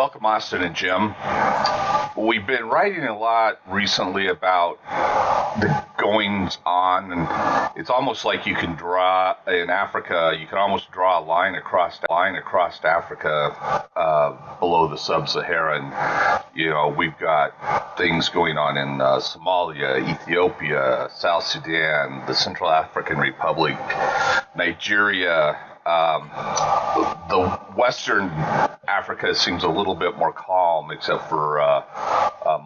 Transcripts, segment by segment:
welcome, Austin and Jim. We've been writing a lot recently about the goings on, and it's almost like you can draw in Africa. You can almost draw a line across Africa below the sub-Saharan. We've got things going on in Somalia, Ethiopia, South Sudan, the Central African Republic, Nigeria. The Western Africa seems a little bit more calm, except for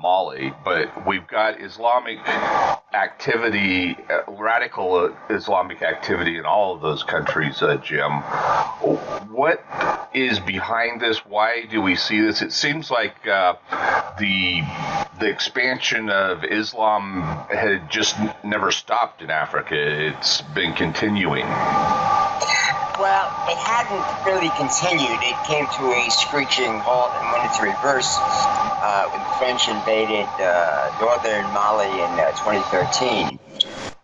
Mali. But we've got Islamic activity, radical Islamic activity in all of those countries, Jim. What is behind this? Why do we see this? It seems like the expansion of Islam had just never stopped in Africa. It's been continuing. Well, it hadn't really continued. It came to a screeching halt and went into reverse when the French invaded northern Mali in 2013.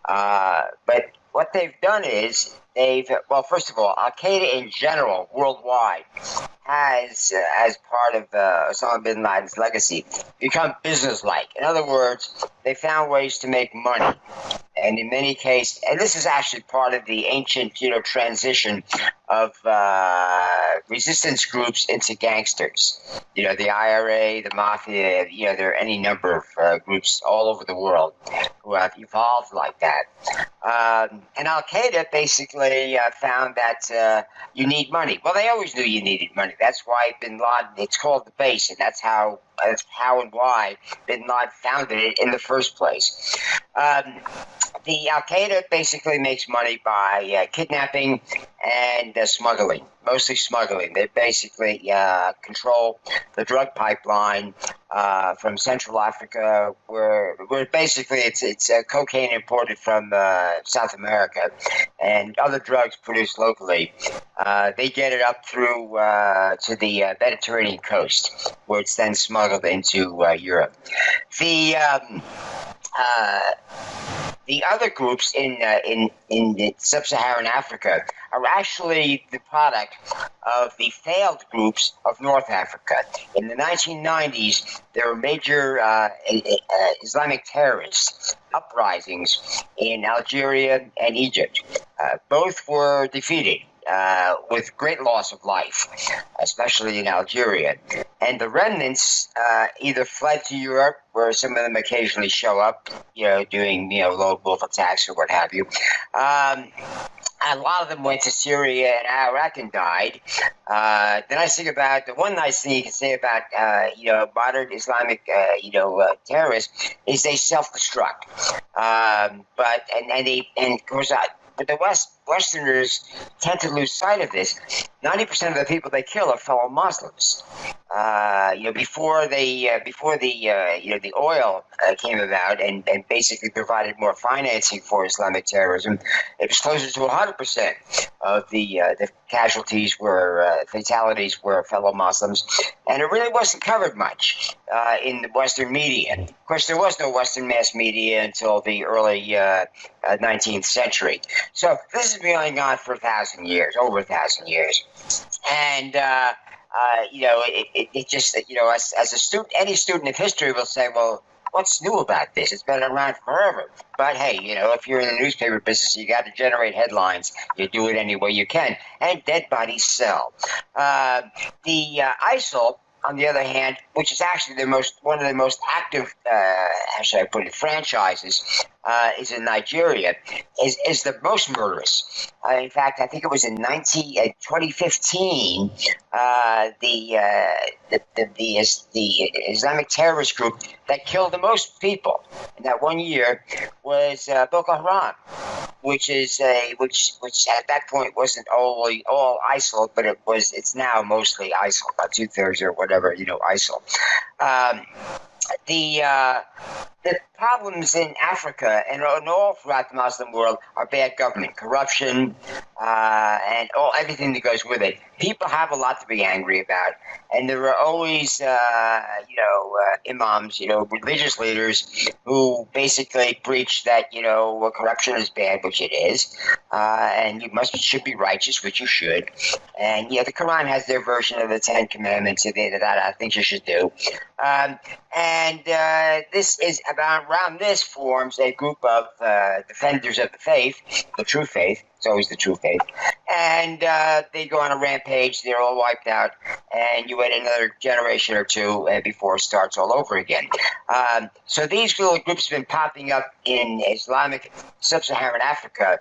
But what they've done is first of all, Al-Qaeda in general, worldwide, has, as part of Osama bin Laden's legacy, become businesslike. In other words, they found ways to make money. And in many cases, and this is actually part of the ancient, transition of resistance groups into gangsters. The IRA, the Mafia, there are any number of groups all over the world who have evolved like that. And Al-Qaeda basically found that you need money. Well, they always knew you needed money. That's why bin Laden, it's called the base, and that's how and why bin Laden founded it in the first place. The Al-Qaeda basically makes money by kidnapping and smuggling, mostly smuggling. They basically control the drug pipeline from Central Africa, where basically it's cocaine imported from South America and other drugs produced locally. They get it up through to the Mediterranean coast, where it's then smuggled into Europe. The other groups in sub-Saharan Africa are actually the product of the failed groups of North Africa. In the 1990s, there were major Islamic terrorist uprisings in Algeria and Egypt. Both were defeated. With great loss of life, especially in Algeria. And the remnants either fled to Europe, where some of them occasionally show up, doing, lone wolf attacks or what have you. A lot of them went to Syria and Iraq and died. The nice thing about the one nice thing you can say about modern Islamic terrorists is they self-destruct. But the Westerners tend to lose sight of this. 90% of the people they kill are fellow Muslims. Before the oil came about and basically provided more financing for Islamic terrorism, it was closer to 100% of the casualties fatalities were fellow Muslims, and it really wasn't covered much in the Western media. Of course, there was no Western mass media until the early 19th century. So this has been going on for over 1,000 years. And, it just, as a student, any student of history will say, well, what's new about this? It's been around forever. But hey, if you're in the newspaper business, you got to generate headlines. You do it any way you can. And dead bodies sell. The ISIL, on the other hand, which is actually one of the most active, how should I put it, franchises, is in Nigeria, is the most murderous. In fact, I think it was in 2015, the Islamic terrorist group that killed the most people in that 1 year was Boko Haram, which at that point wasn't all ISIL, but it's now mostly ISIL, about 2/3 or whatever, ISIL. the problems in Africa and all throughout the Muslim world are bad government, corruption, and everything that goes with it. People have a lot to be angry about, and there are always, imams, religious leaders who basically preach that corruption is bad, which it is, and you should be righteous, which you should. And the Quran has their version of the Ten Commandments that I think you should do. This is around this forms a group of defenders of the faith, the true faith. It's always the true faith. And they go on a rampage. They're all wiped out. And you wait another generation or two before it starts all over again. So these little groups have been popping up in Islamic sub-Saharan Africa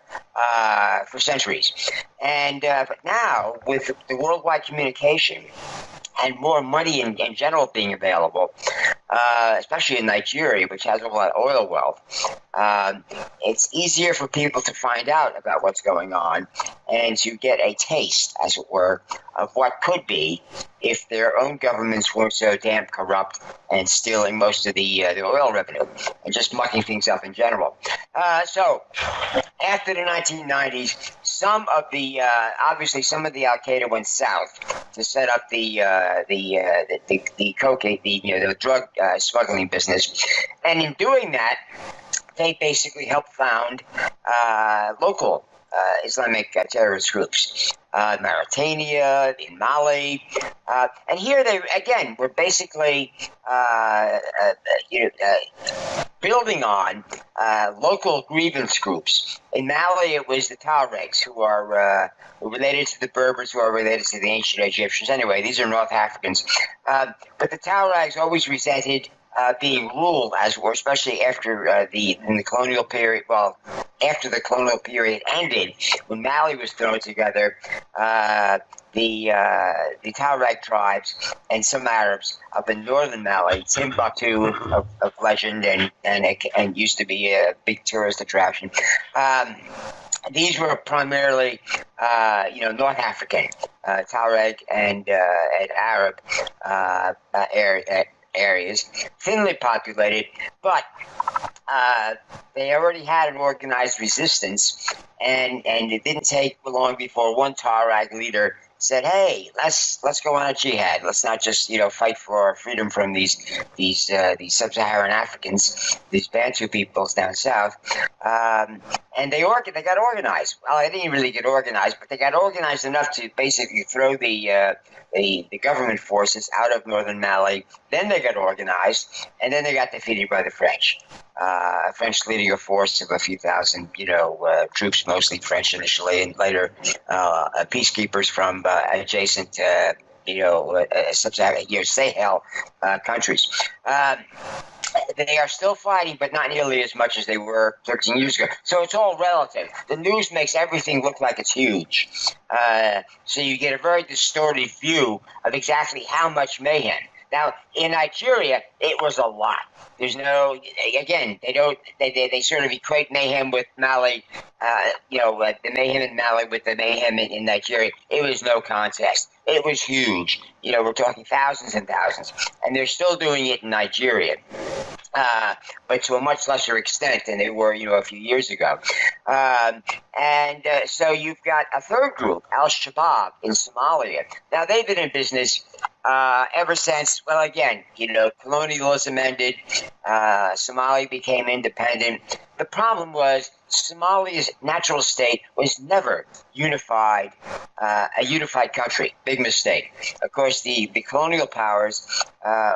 for centuries. And but now, with the worldwide communication and more money in general being available, especially in Nigeria, which has a lot of oil wealth, it's easier for people to find out about what's going on and to get a taste, as it were, of what could be if their own governments weren't so damn corrupt and stealing most of the oil revenue and just mucking things up in general. So after the 1990s, some of the Al Qaeda went south to set up the cocaine, the drug smuggling business, and in doing that, they basically helped found local Islamic terrorist groups, Mauritania, in Mali, and here they again were basically building on local grievance groups. In Mali, it was the Tuaregs, who are related to the Berbers, who are related to the ancient Egyptians. Anyway, these are North Africans, but the Tuaregs always resented being ruled, as were, especially after in the colonial period. Well, after the colonial period ended, when Mali was thrown together, the Tuareg tribes and some Arabs up in northern Mali, Timbuktu of legend and used to be a big tourist attraction. These were primarily, North African, Tuareg and Arab areas, thinly populated, but they already had an organized resistance, and it didn't take long before one Tuareg leader said, "Hey, let's go on a jihad. Let's not just fight for our freedom from these sub-Saharan Africans, these Bantu peoples down south." And they got organized. Well, they didn't really get organized, but they got organized enough to basically throw the government forces out of northern Mali. Then they got organized, and then they got defeated by the French. French leading a force of a few thousand, troops, mostly French initially, and later peacekeepers from adjacent, sub-Saharan, Sahel countries. They are still fighting, but not nearly as much as they were 13 years ago. So it's all relative. The news makes everything look like it's huge. So you get a very distorted view of exactly how much mayhem. Now, in Nigeria, it was a lot. There's no, again, they sort of equate mayhem with Mali, the mayhem in Mali with the mayhem in Nigeria. It was no contest. It was huge. We're talking thousands and thousands. And they're still doing it in Nigeria, but to a much lesser extent than they were, a few years ago. So you've got a third group, Al-Shabaab in Somalia. Now, they've been in business ever since, well, again, colonialism ended, Somalia became independent. The problem was Somalia's natural state was never unified, a unified country. Big mistake. Of course, the colonial powers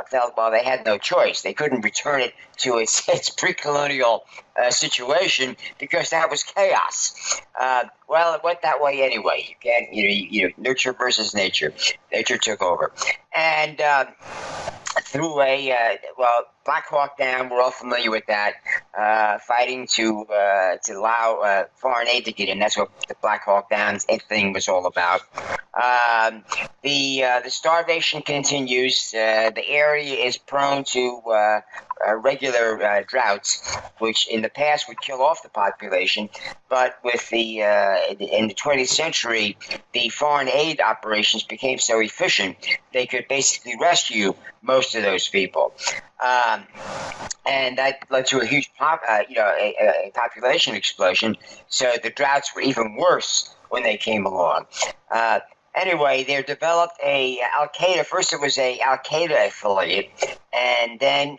felt, well, they had no choice. They couldn't return it to its pre-colonial situation because that was chaos. Well, it went that way anyway. You can't, nurture versus nature. Nature took over. And through Black Hawk Down, we're all familiar with that, fighting to allow foreign aid to get in. That's what the Black Hawk Down thing was all about. The starvation continues. The area is prone to regular droughts, which in the past would kill off the population. But with in the 20th century, the foreign aid operations became so efficient they could basically rescue most of those people. And that led to a huge a population explosion. So the droughts were even worse when they came along. Anyway, they developed a Al Qaeda. First, it was a Al Qaeda affiliate, and then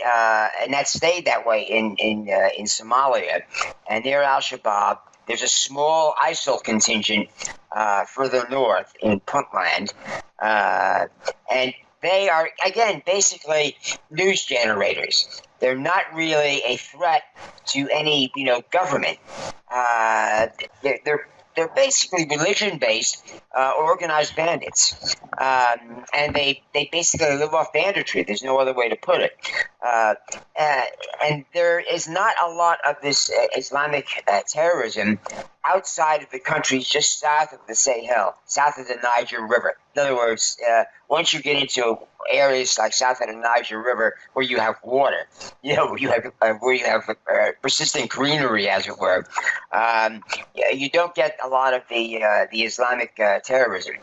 and that stayed that way in Somalia. And near Al Shabaab, there's a small ISIL contingent further north in Puntland, and they are again basically news generators. They're not really a threat to any government. They're basically religion-based, organized bandits, and they basically live off banditry. There's no other way to put it. And there is not a lot of this Islamic terrorism outside of the countries just south of the Sahel, south of the Niger River. In other words, once you get into areas like south of the Niger River where you have water, where you have persistent greenery, as it were, you don't get a lot of the Islamic terrorism.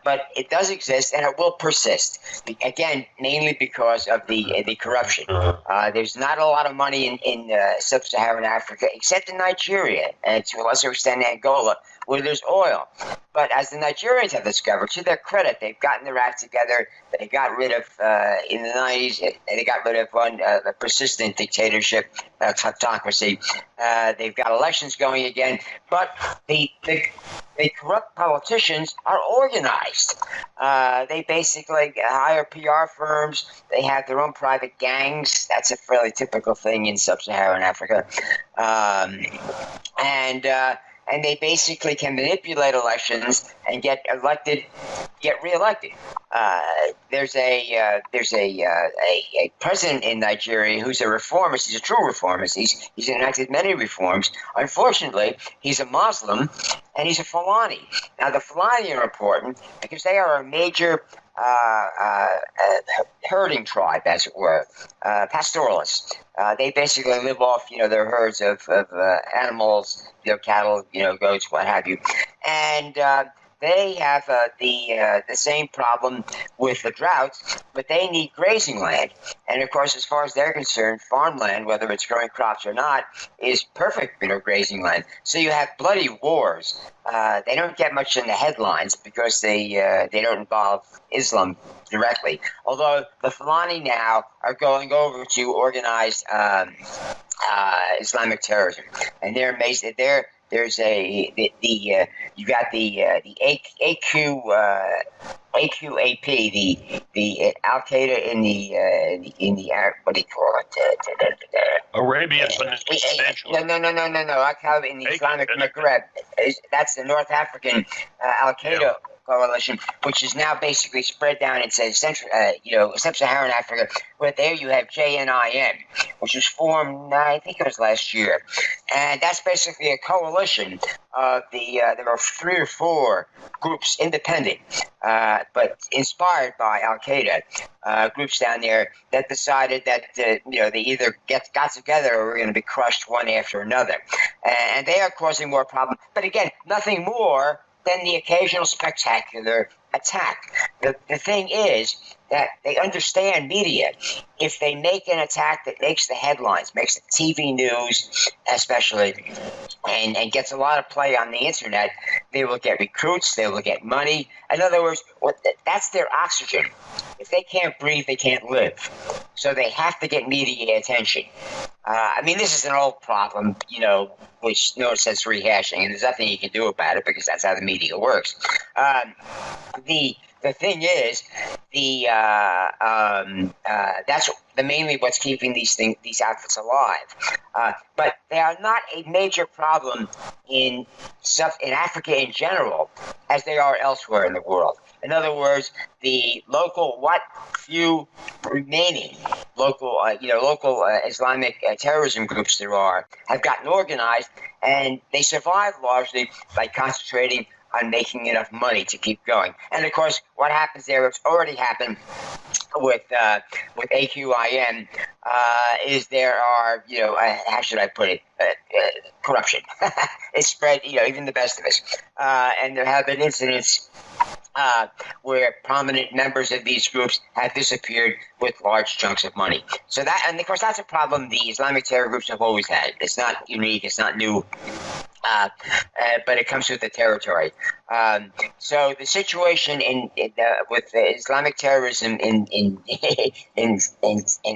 But it does exist, and it will persist. Again, mainly because of the corruption. There's not a lot of money in sub-Saharan Africa, except in Nigeria, and to a lesser extent Angola, where there's oil. But as the Nigerians have discovered, to their credit, they've gotten their act together. They got rid of, in the 90s, they got rid of a persistent dictatorship, kleptocracy. They've got elections going again. But the corrupt politicians are organized. They basically hire PR firms. They have their own private gangs. That's a fairly typical thing in sub-Saharan Africa. And they basically can manipulate elections and get reelected. There's a president in Nigeria who's a reformist. He's a true reformist. He's enacted many reforms. Unfortunately, he's a Muslim and he's a Fulani. Now, the Fulani are important because they are a major herding tribe, as it were, pastoralists. They basically live off, their herds of animals, cattle, goats, what have you, and they have the same problem with the droughts, but they need grazing land. And of course, as far as they're concerned, farmland, whether it's growing crops or not, is perfect, grazing land. So you have bloody wars. They don't get much in the headlines because they don't involve Islam directly. Although the Fulani now are going over to organized Islamic terrorism, and they're amazing. There's you got the AQAP, the Al Qaeda in the what do you call it? Arabian Peninsula. No. I call it in the Islamic Maghreb. That's the North African Al Qaeda. Yeah. Coalition, which is now basically spread down into sub-Saharan Africa. But there you have JNIM, which was formed, I think it was last year, and that's basically a coalition of there are 3 or 4 groups, independent, but inspired by Al Qaeda, groups down there that decided that they either got together or were going to be crushed one after another, and they are causing more problems. But again, nothing more than the occasional spectacular attack. The thing is that they understand media. If they make an attack that makes the headlines, makes the TV news especially, and gets a lot of play on the internet, they will get recruits, they will get money. In other words, that's their oxygen. If they can't breathe, they can't live. So they have to get media attention. This is an old problem, which no sense rehashing, and there's nothing you can do about it because that's how the media works. The thing is, that's mainly what's keeping these outfits alive. But they are not a major problem in Africa in general, as they are elsewhere in the world. In other words, the few remaining local Islamic terrorism groups there are have gotten organized, and they survive largely by concentrating on making enough money to keep going. And of course, what happens there, it's already happened with AQIM, is there are, how should I put it, corruption. It's spread, even the best of us. And there have been incidents where prominent members of these groups have disappeared with large chunks of money. So that, and of course, that's a problem the Islamic terror groups have always had. It's not unique. It's not new. But it comes with the territory. So the situation with Islamic terrorism in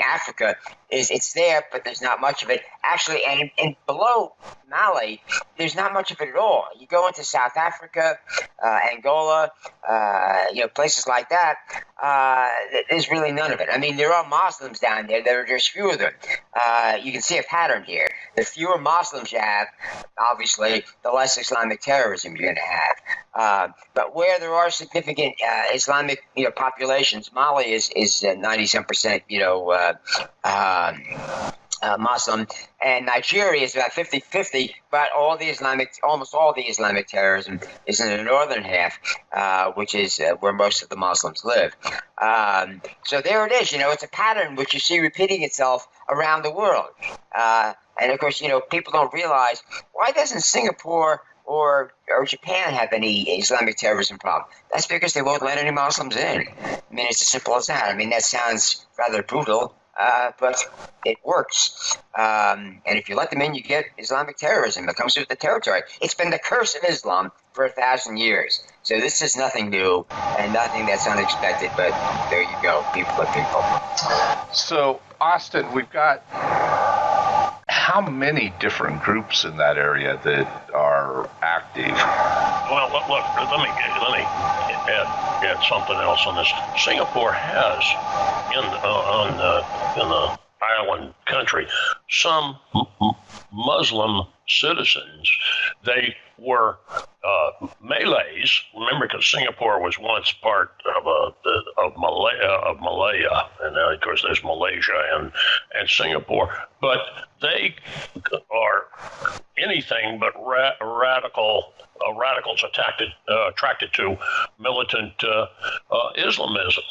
Africa is it's there, but there's not much of it. Actually, and below Mali, there's not much of it at all. You go into South Africa, Angola, places like that. There's really none of it. I mean, there are Muslims down there. There's few of them. You can see a pattern here. The fewer Muslims you have, obviously, the less Islamic terrorism you're going to have. But where there are significant Islamic, populations, Mali is 90-some%, Muslim, and Nigeria is about 50-50, but almost all the Islamic terrorism is in the northern half, which is where most of the Muslims live. So there it is, it's a pattern which you see repeating itself around the world. And of course, people don't realize, why doesn't Singapore or Japan have any Islamic terrorism problem? That's because they won't let any Muslims in. I mean, it's as simple as that. I mean, that sounds rather brutal, but it works. And if you let them in, you get Islamic terrorism. It comes with the territory. It's been the curse of Islam for 1,000 years. So this is nothing new and nothing that's unexpected, but there you go. People are people. So, Austin, we've got how many different groups in that area that are active? Well, look, let me add something else on this. Singapore has in the island country some Muslim citizens. They were Malays. Remember, because Singapore was once part of Malaya, and now of course there's Malaysia and Singapore. But they are anything but radicals attracted to militant Islamism.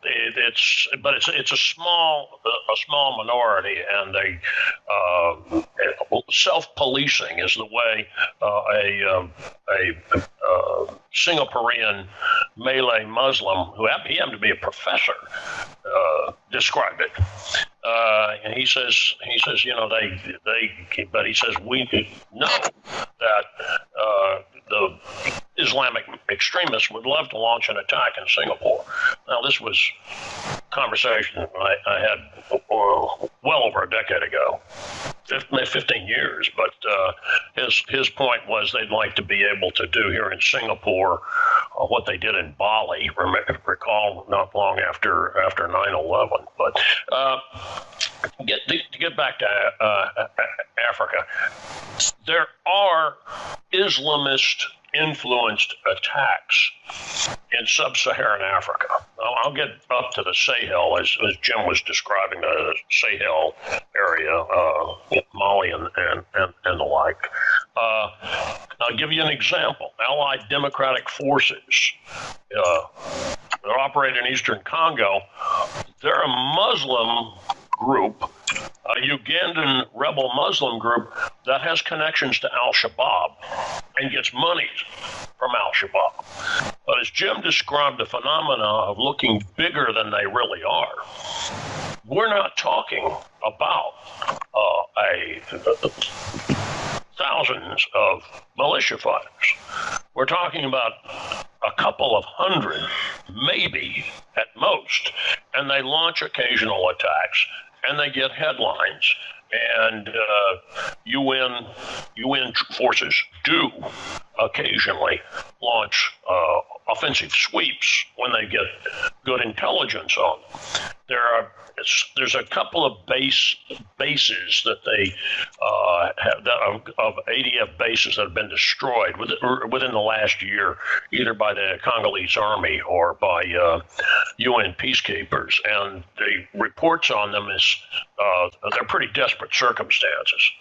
It's a small minority, and they self-policing is the way a Singaporean Malay Muslim who happened to be a professor described it. And he says, but he says we know that the Islamic extremists would love to launch an attack in Singapore. Now, this was a conversation I had well over a decade ago, 15 years, but his point was they'd like to be able to do here in Singapore what they did in Bali, recall not long after 9/11. But to get back to Africa, there are Islamist-influenced attacks in sub-Saharan Africa. I'll get up to the Sahel, as Jim was describing the Sahel area, Mali and the like. I'll give you an example. Allied Democratic Forces that operate in Eastern Congo, they're a Muslim group, a Ugandan rebel Muslim group that has connections to Al-Shabaab and gets money from Al-Shabaab. But as Jim described the phenomena of looking bigger than they really are, we're not talking about thousands of militia fighters. We're talking about a couple of hundred, maybe at most, and they launch occasional attacks, and they get headlines. And UN forces do occasionally launch offensive sweeps when they get good intelligence on them. There's a couple of bases that they have of ADF bases that have been destroyed within the last year, either by the Congolese army or by UN peacekeepers. And the reports on them is they're pretty desperate circumstances.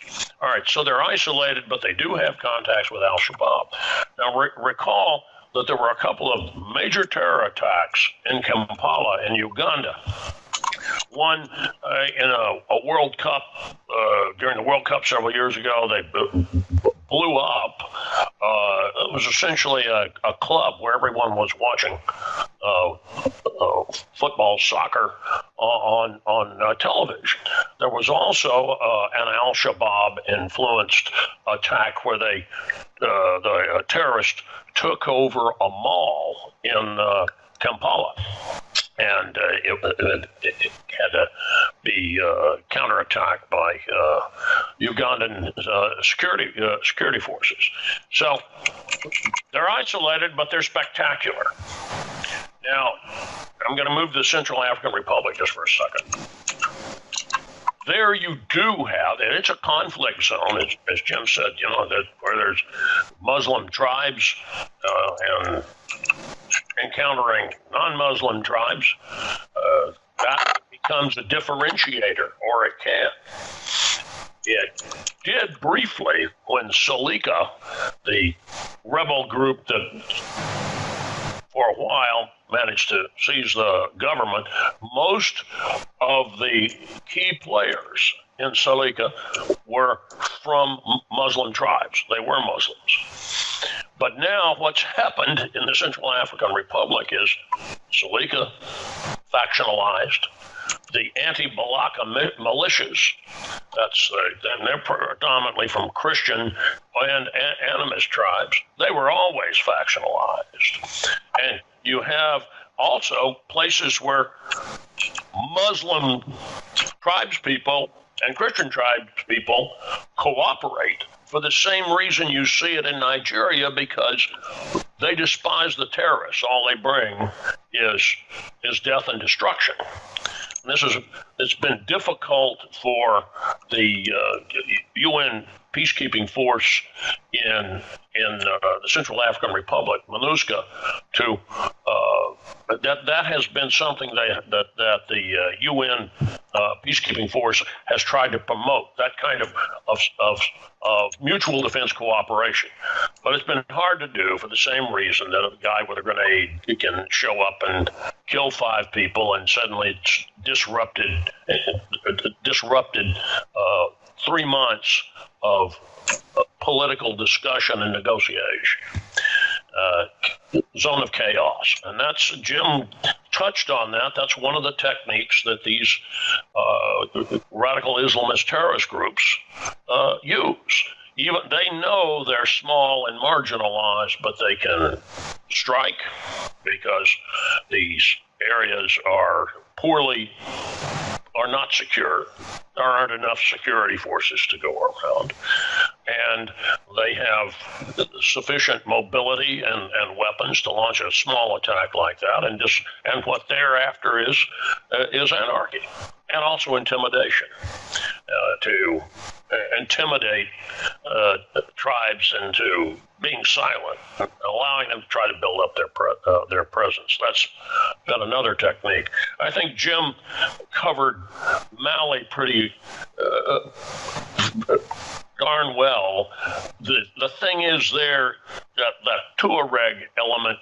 All right, so they're isolated, but they do have contacts with Al-Shabaab. Now, recall that there were a couple of major terror attacks in Kampala in Uganda. One in a World Cup, during the World Cup several years ago, they blew up. It was essentially a club where everyone was watching football, soccer on television. There was also an Al-Shabaab influenced attack where the terrorists took over a mall in Kampala. And it had to be counterattacked by Ugandan security forces. So they're isolated, but they're spectacular. Now, I'm going to move to the Central African Republic just for a second. There you do have, and it's a conflict zone, as Jim said, where there's Muslim tribes and encountering non-Muslim tribes. That becomes a differentiator, or it can. It did briefly when Salika, the rebel group that for a while managed to seize the government, most of the key players in Salika were from Muslim tribes. They were Muslims. But now what's happened in the Central African Republic is Salika factionalized. The anti-Balaka militias, and they're predominantly from Christian and animist tribes. They were always factionalized. And you have also places where Muslim tribes people and Christian tribes people cooperate for the same reason you see it in Nigeria, because they despise the terrorists. All they bring is death and destruction. It's been difficult for the UN peacekeeping force in the Central African Republic, MONUSCO, to that has been something that the UN peacekeeping force has tried to promote, that kind of mutual defense cooperation. But it's been hard to do for the same reason that a guy with a grenade can show up and kill 5 people, and suddenly it's disrupted 3 months of political discussion and negotiation. Zone of chaos. And that's, Jim touched on that. That's one of the techniques that these radical Islamist terrorist groups use. Even they know they're small and marginalized, but they can strike because these areas are not secure. There aren't enough security forces to go around. And they have sufficient mobility and weapons to launch a small attack like that. And what they're after is anarchy and also intimidation, to intimidate tribes into being silent, allowing them to try to build up their presence. That's been another technique. I think Jim covered Mali pretty darn well. The thing is that Tuareg element,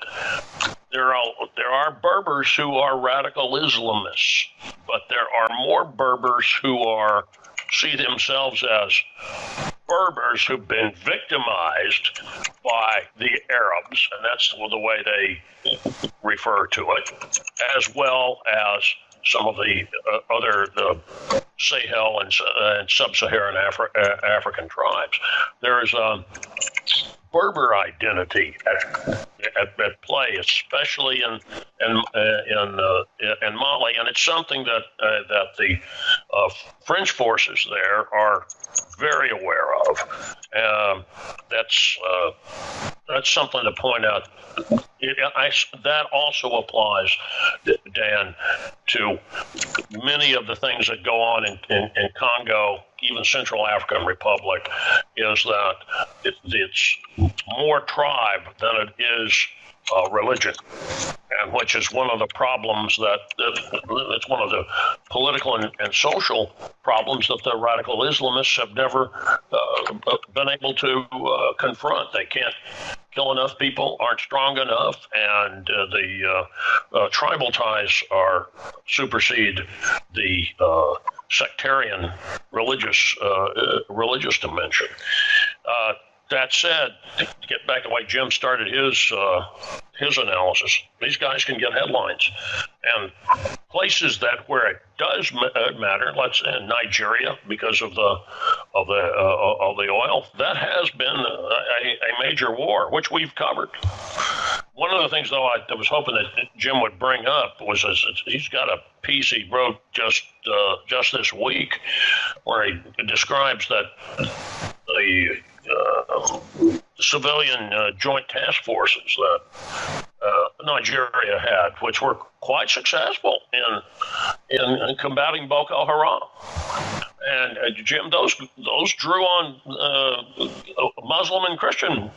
there are Berbers who are radical Islamists, but there are more Berbers who see themselves as Berbers who've been victimized by the Arabs, and that's the way they refer to it, as well as some of the other Sahel and sub-Saharan African tribes. There is a Berber identity at play, especially in Mali, and it's something that the French forces there are very aware of. that's something to point out. That also applies, Dan, to many of the things that go on in Congo, even Central African Republic, is that it's more tribe than it is religion, and which is one of the problems it's one of the political and social problems that the radical Islamists have never been able to confront. They can't kill enough people, aren't strong enough, and the tribal ties supersede the sectarian religious dimension. That said, to get back to why Jim started his analysis, these guys can get headlines, and places where it does matter, let's in Nigeria, because of the oil, that has been a major war, which we've covered. One of the things, though, I was hoping that Jim would bring up was he's got a piece he wrote just this week where he describes that the civilian joint task forces that Nigeria had, which were quite successful in combating Boko Haram. And Jim, those drew on Muslim and Christian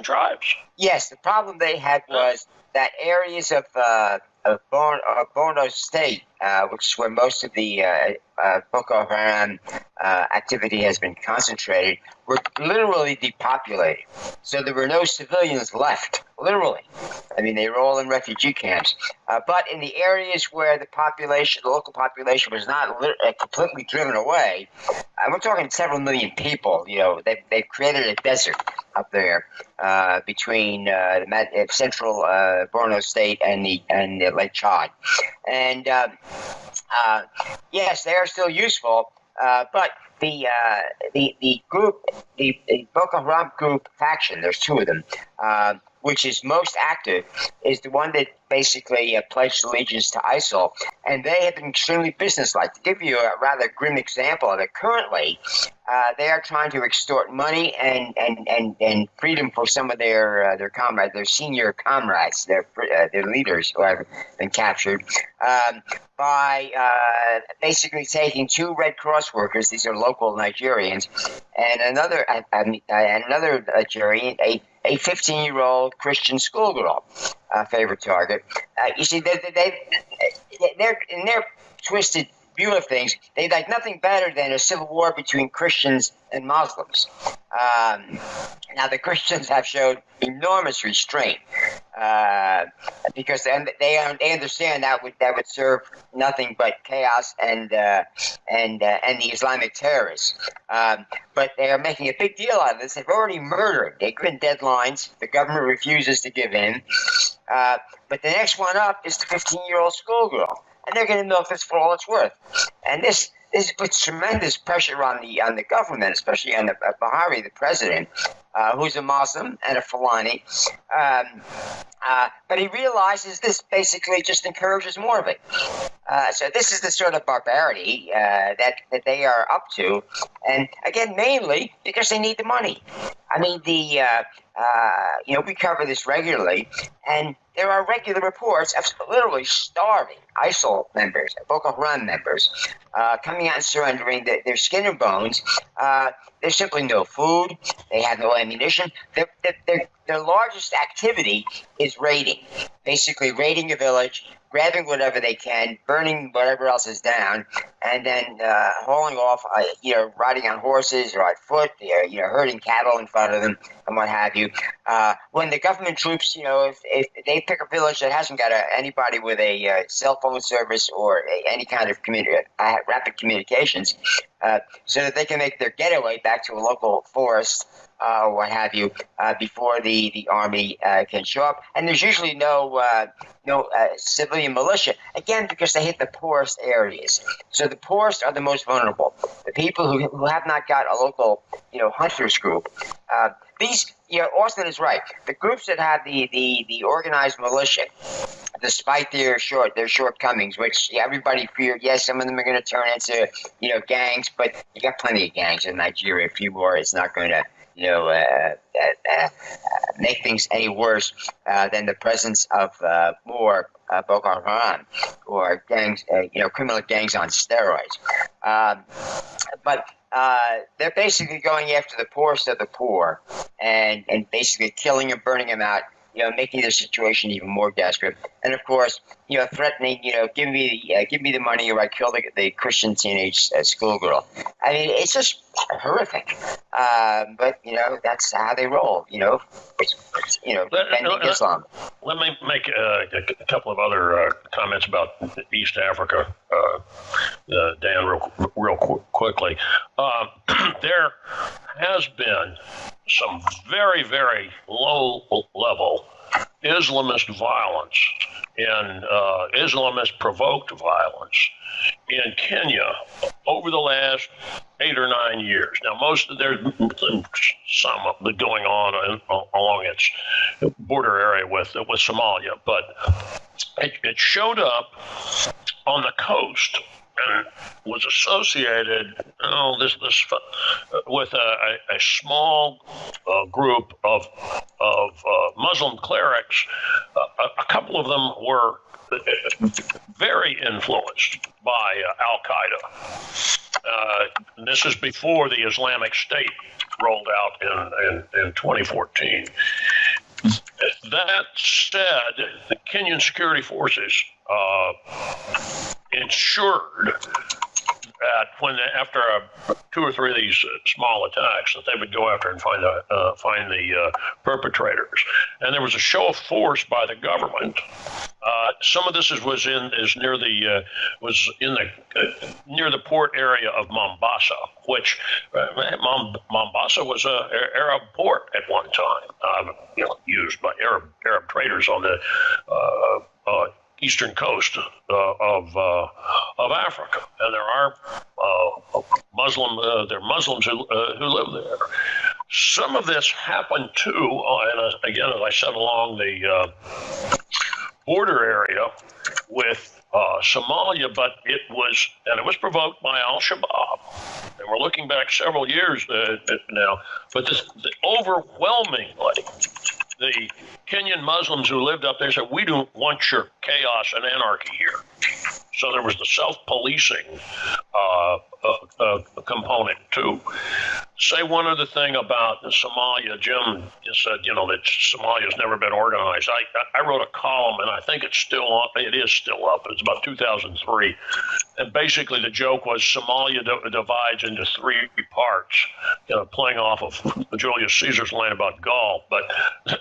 tribes. Yes, the problem they had was that areas of Borno State, which is where most of the Boko Haram activity has been concentrated, were literally depopulated. So there were no civilians left, literally. I mean, they were all in refugee camps. But in the areas where the local population was not completely driven away, and we're talking several million people, they've created a desert up there between the central Borno State and the Lake Chad. And yes, they are still useful, but the group, the Boko Haram group faction, there's two of them, which is most active, is the one that basically pledged allegiance to ISIL, and they have been extremely businesslike. To give you a rather grim example of it, currently they are trying to extort money and freedom for some of their comrades, their senior comrades, their leaders who have been captured, by basically taking two Red Cross workers, these are local Nigerians, and another Nigerian, a 15-year-old Christian schoolgirl, favorite target. You see, they're in their twisted view of things, they'd like nothing better than a civil war between Christians and Muslims. Now, the Christians have showed enormous restraint because they understand that would serve nothing but chaos and the Islamic terrorists. But they are making a big deal out of this. They've already murdered. They've given deadlines. The government refuses to give in. But the next one up is the 15-year-old schoolgirl, and they're going to milk this for all it's worth. And this puts tremendous pressure on the government, especially on Buhari, the president, who's a Muslim and a Fulani. But he realizes this basically just encourages more of it. So this is the sort of barbarity that they are up to, and again, mainly because they need the money. I mean, we cover this regularly, and there are regular reports of literally starving ISIL members, Boko Haram members, coming out and surrendering their skin and bones. There's simply no food. They have no ammunition. Their largest activity is raiding, basically raiding a village, grabbing whatever they can, burning whatever else is down, and then hauling off, riding on horses or on foot, herding cattle in front of them and what have you. When the government troops, if they pick a village that hasn't got anybody with a cell phone service or any kind of rapid communications, so that they can make their getaway back to a local forest or what have you, before the army can show up. And there's usually no civilian militia, again, because they hit the poorest areas. So the poorest are the most vulnerable. The people who have not got a local, hunters group. Austin is right. The groups that have the organized militia, despite their shortcomings, which everybody feared. Yes, some of them are going to turn into gangs, but you got plenty of gangs in Nigeria. A few more, it's not going to make things any worse than the presence of more Boko Haram or gangs, criminal gangs on steroids. But they're basically going after the poorest of the poor and basically killing and burning them out, making the situation even more desperate. And of course, threatening, give me the money or I kill the Christian teenage schoolgirl. I mean, it's just horrific. But that's how they roll. Defending Islam. Let me make a couple of other comments about East Africa, Dan, real quickly. There has been some very, very low-level Islamist violence and Islamist-provoked violence in Kenya over the last 8 or 9 years. Now, there's some going on along its border area with Somalia, but it showed up on the coast and was associated with a small group of Muslim clerics. A couple of them were very influenced by Al-Qaeda. This is before the Islamic State rolled out in 2014. That said, the Kenyan security forces ensured that after 2 or 3 of these small attacks, that they would go after and find the perpetrators. And there was a show of force by the government. Some of this was near the port area of Mombasa, which Mombasa was an Arab port at one time, used by Arab traders on the eastern coast of Africa, and there are Muslims who live there. Some of this happened too, and again, as I said, along the border area with Somalia, but it was provoked by Al-Shabaab. And we're looking back several years now, but overwhelmingly, the Kenyan Muslims who lived up there said, we don't want your chaos and anarchy here. So there was the self-policing component too. Say one other thing about Somalia. Jim said, that Somalia's never been organized. I wrote a column, and I think it's still up. It is still up. It's about 2003. And basically the joke was Somalia divides into 3 parts, playing off of Julius Caesar's line about Gaul. But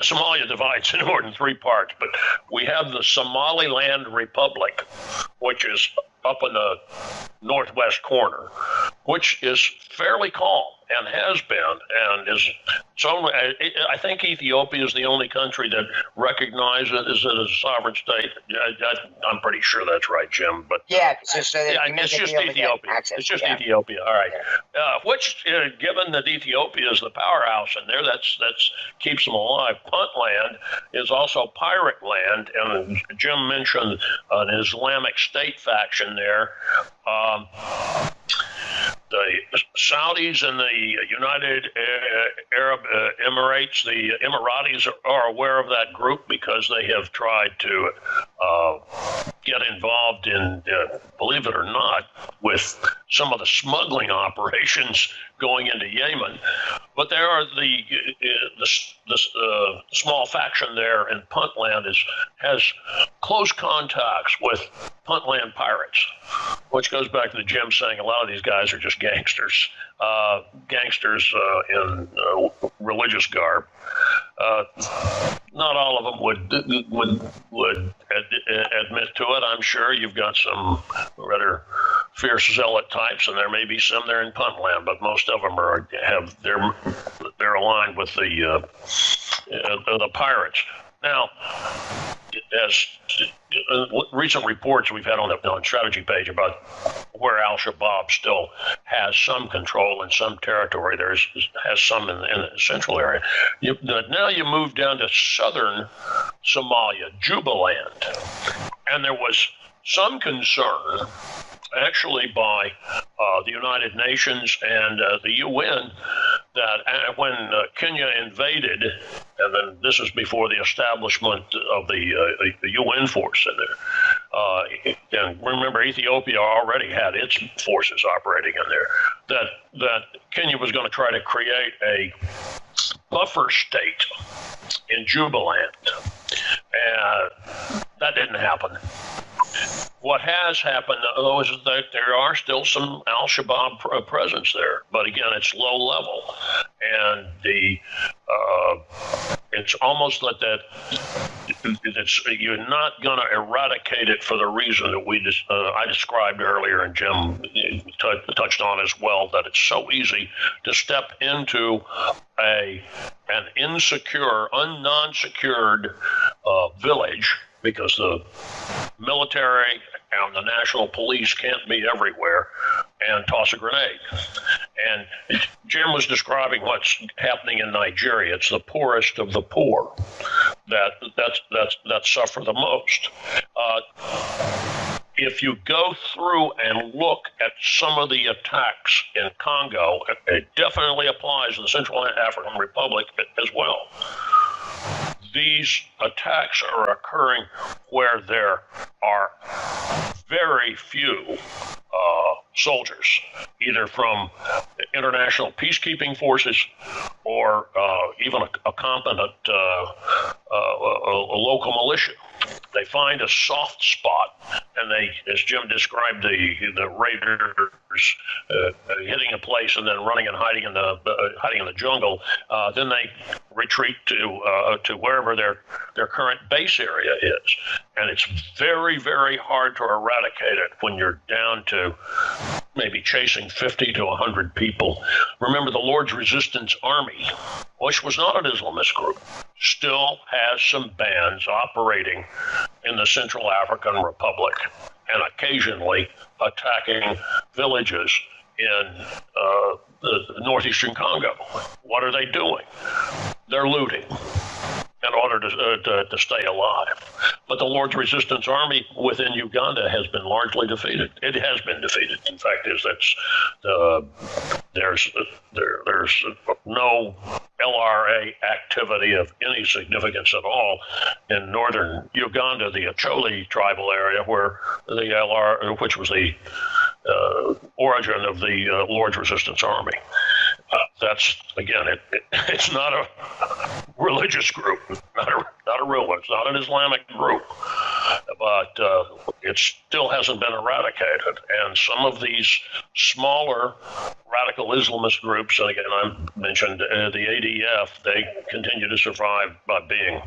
Somalia divides into more than 3 parts. But we have the Somaliland Republic, which is up in the northwest corner, which is fairly calm and has been, and is so. I think Ethiopia is the only country that recognizes it as a sovereign state. I'm pretty sure that's right, Jim. But it's just Ethiopia. It's just Ethiopia. All right. Which, given that Ethiopia is the powerhouse, and there that's keeps them alive. Puntland is also pirate land, and Jim mentioned an Islamic State faction there. The Saudis and the United Arab Emirates, the Emiratis are aware of that group because they have tried to get involved in, believe it or not, with some of the smuggling operations going into Yemen. But there are the small faction there in Puntland has close contacts with Puntland pirates, which goes back to the Jim saying a lot of these guys are just gangsters in religious garb. Not all of them would admit to it. I'm sure you've got some rather fierce zealot types, and there may be some there in Puntland, but most of them they're aligned with the pirates. Now, as recent reports we've had on the strategy page about where al-Shabaab still has some control in some territory, has some in the central area. Now you move down to southern Somalia, Jubaland, and there was some concern actually by the United Nations and the UN that when Kenya invaded, and then this is before the establishment of the UN force in there, and remember Ethiopia already had its forces operating in there, that Kenya was going to try to create a buffer state in Jubaland. That didn't happen. What has happened, though, is that there are still some al-Shabaab presence there, but again, it's low level, and it's almost like that. You're not going to eradicate it for the reason that I described earlier, and Jim touched on as well, that it's so easy to step into an insecure, non-secured village, because the military and the national police can't be everywhere, and toss a grenade. And Jim was describing what's happening in Nigeria. It's the poorest of the poor that suffer the most. If you go through and look at some of the attacks in Congo, it definitely applies to the Central African Republic as well. These attacks are occurring where there are very few soldiers, either from international peacekeeping forces or even a competent a local militia. They find a soft spot, and they, as Jim described, the raiders hitting a place and then running and hiding in the jungle. Then they retreat to wherever their current base area is, and it's very, very hard to eradicate it when you're down to maybe chasing 50 to 100 people. Remember, the Lord's Resistance Army, which was not an Islamist group, still has some bands operating in the Central African Republic and occasionally attacking villages in the northeastern Congo. What are they doing? They're looting in order to stay alive. But the Lord's Resistance Army within Uganda has been largely defeated. It has been defeated. In fact, there's no LRA activity of any significance at all in northern Uganda, the Acholi tribal area, where which was the origin of the Lord's Resistance Army. That's, again, it's not a religious group, not a real one. It's not an Islamic group, but it still hasn't been eradicated. And some of these smaller radical Islamist groups, and again, I mentioned the ADF, they continue to survive by being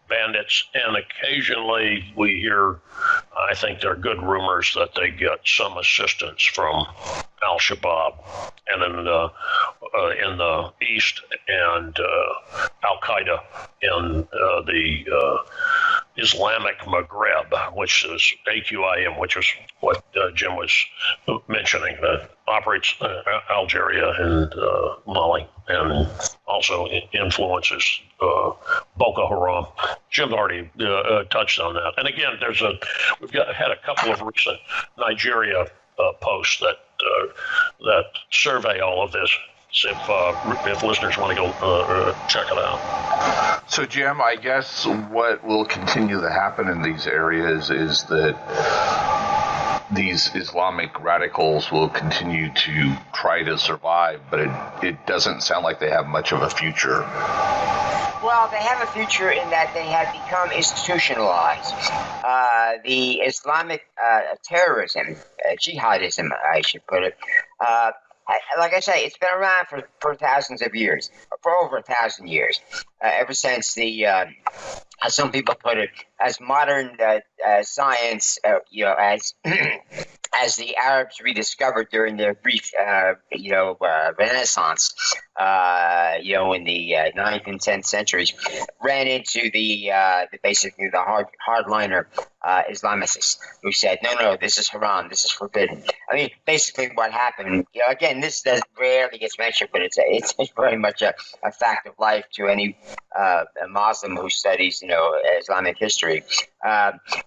bandits. And occasionally we hear, I think there are good rumors that they get some assistance from al-Shabaab, and in the east, and al-Qaeda in the Islamic Maghreb, which is AQIM, which is what Jim was mentioning, that operates Algeria and Mali, and also influences Boko Haram. Jim already touched on that. And again, we've had a couple of recent Nigeria posts that survey all of this. If listeners want to go check it out. So, Jim, I guess what will continue to happen in these areas is that these Islamic radicals will continue to try to survive, but it doesn't sound like they have much of a future. Well, they have a future in that they have become institutionalized. The Islamic terrorism, jihadism, I should put it, like I say, it's been around for thousands of years, for over 1,000 years, ever since as some people put it, as modern science, as the Arabs rediscovered during their brief, Renaissance. in the 9th and 10th centuries, ran into the basically the hardliner Islamicists who said, no, this is haram, this is forbidden. I mean, basically what happened, again, this rarely gets mentioned, but it's very much a fact of life to any Muslim who studies, Islamic history.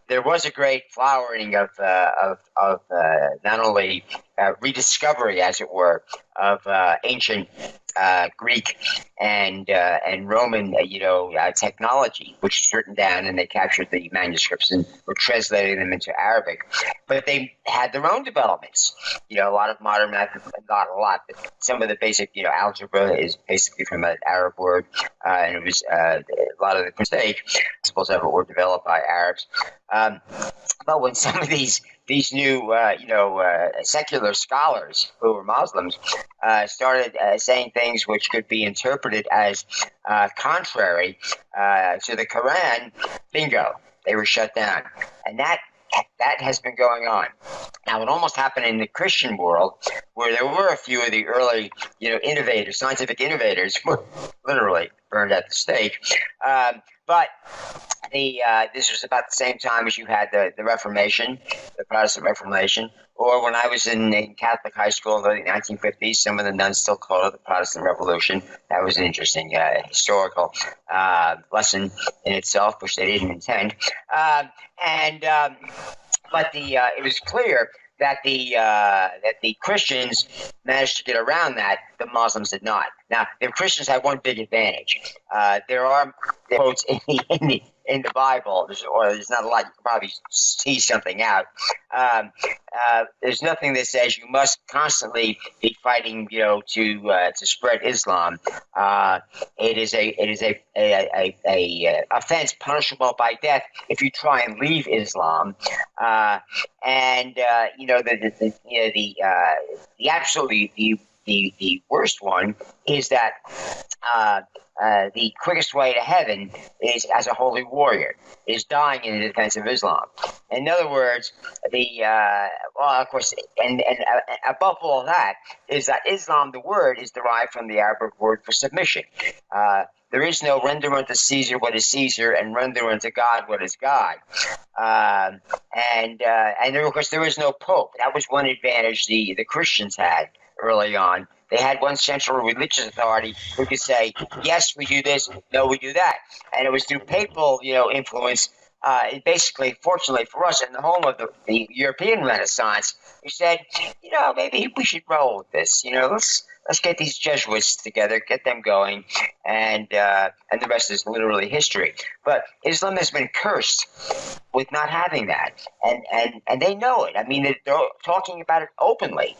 There was a great flowering of not only rediscovery, as it were, of ancient Greek and Roman, technology, which is written down, and they captured the manuscripts and were translating them into Arabic. But they had their own developments. A lot of modern math, not a lot, but some of the basic, algebra is basically from an Arab word, and it was a lot of the mistake principles of it were developed by Arabs. But when some of these new, secular scholars who were Muslims started saying things which could be interpreted as contrary to the Quran, bingo, they were shut down. And that has been going on. Now, it almost happened in the Christian world, where there were a few of the early, innovators, scientific innovators, literally burned at the stake. But this was about the same time as you had the Reformation, the Protestant Reformation, or when I was in Catholic high school in the 1950s, some of the nuns still called it the Protestant Revolution. That was an interesting historical lesson in itself, which they didn't intend. But it was clear that the Christians managed to get around that. The Muslims did not. Now, the Christians had one big advantage. There are quotes in the Bible, there's not a lot. You can probably tease something out. There's nothing that says you must constantly be fighting, to spread Islam. It is a offense punishable by death if you try and leave Islam. The worst one is that the quickest way to heaven is as a holy warrior, is dying in the defense of Islam. In other words, of course, and above all that is that Islam, the word, is derived from the Arabic word for submission. There is no render unto Caesar what is Caesar, and render unto God what is God. And of course, there is no pope. That was one advantage the Christians had early on. They had one central religious authority who could say, yes, we do this, no, we do that. And it was through papal, influence, basically, fortunately for us, in the home of the European Renaissance, we said, maybe we should roll with this. Let's get these Jesuits together, get them going, and the rest is literally history. But Islam has been cursed with not having that, and they know it. I mean, they're talking about it openly,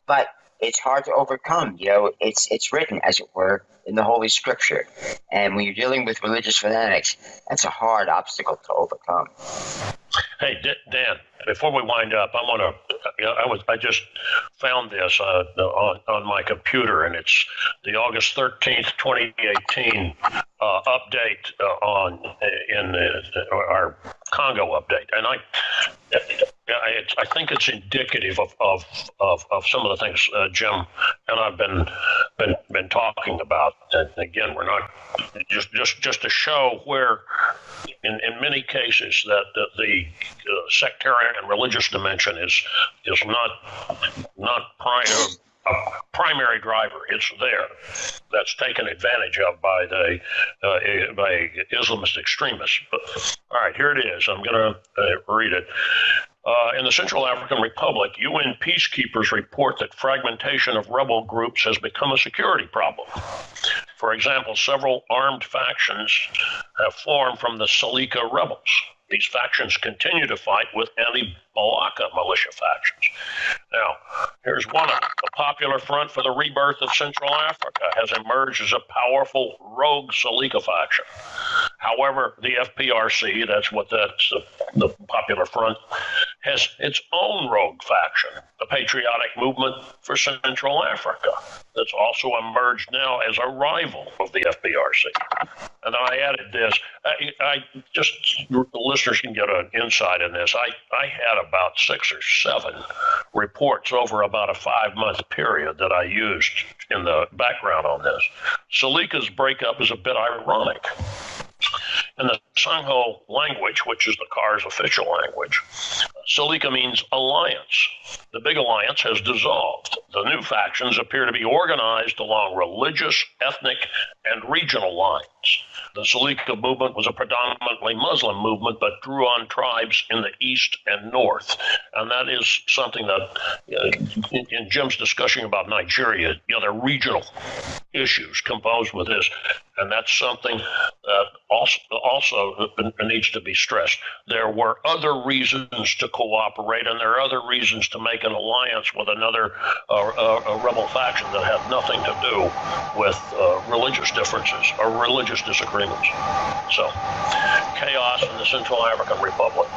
but it's hard to overcome. It's written, as it were, in the Holy Scripture, and when you're dealing with religious fanatics, that's a hard obstacle to overcome. Hey, Dan, before we wind up, I just found this on my computer, and it's the August 13th, 2018 update in our Congo update, and I think it's indicative of some of the things Jim and I've been talking about. And again, we're not just to show where, in many cases, that the sectarian and religious dimension is not a primary driver. It's there. That's taken advantage of by by Islamist extremists. But, all right, here it is. I'm going to read it. In the Central African Republic, UN peacekeepers report that fragmentation of rebel groups has become a security problem. For example, several armed factions have formed from the Salika rebels. These factions continue to fight with anti-Balaka militia factions. Now, here's one of them. The Popular Front for the Rebirth of Central Africa has emerged as a powerful rogue Salika faction. However, the FPRC, that's the Popular Front, has its own rogue faction, the Patriotic Movement for Central Africa, that's also emerged now as a rival of the FPRC. And then I added this. I just, the listeners can get an insight in this. I had about 6 or 7 reports over about a 5-month period that I used in the background on this. Salika's breakup is a bit ironic. In the Sangho language, which is the Kars' official language, Salika means alliance. The big alliance has dissolved. The new factions appear to be organized along religious, ethnic, and regional lines. The Salika movement was a predominantly Muslim movement, but drew on tribes in the east and north. And that is something that, in Jim's discussion about Nigeria, there are regional issues composed with this. And that's something that also needs to be stressed. There were other reasons to cooperate, and there are other reasons to make an alliance with another a rebel faction that had nothing to do with religious differences or religious disagreements. So, chaos in the Central African Republic.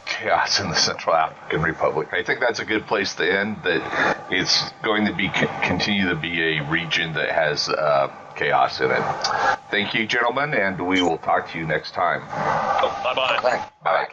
Chaos in the Central African Republic. I think that's a good place to end. That it's going to be continue to be a region that has chaos in it. Thank you, gentlemen, and we will talk to you next time. Bye-bye. Bye.